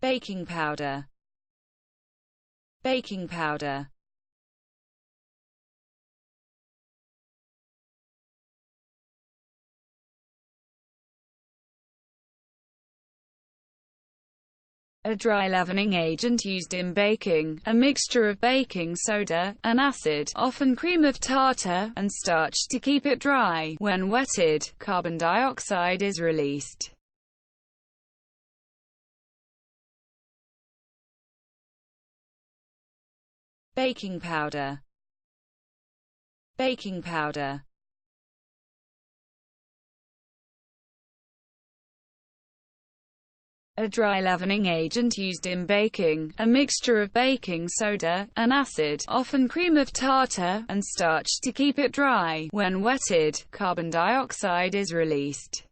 baking powder, baking powder, a dry leavening agent used in baking, a mixture of baking soda, an acid, often cream of tartar, and starch to keep it dry. When wetted, carbon dioxide is released. Baking powder, baking powder, a dry leavening agent used in baking, a mixture of baking soda, an acid, often cream of tartar, and starch to keep it dry. When wetted, carbon dioxide is released.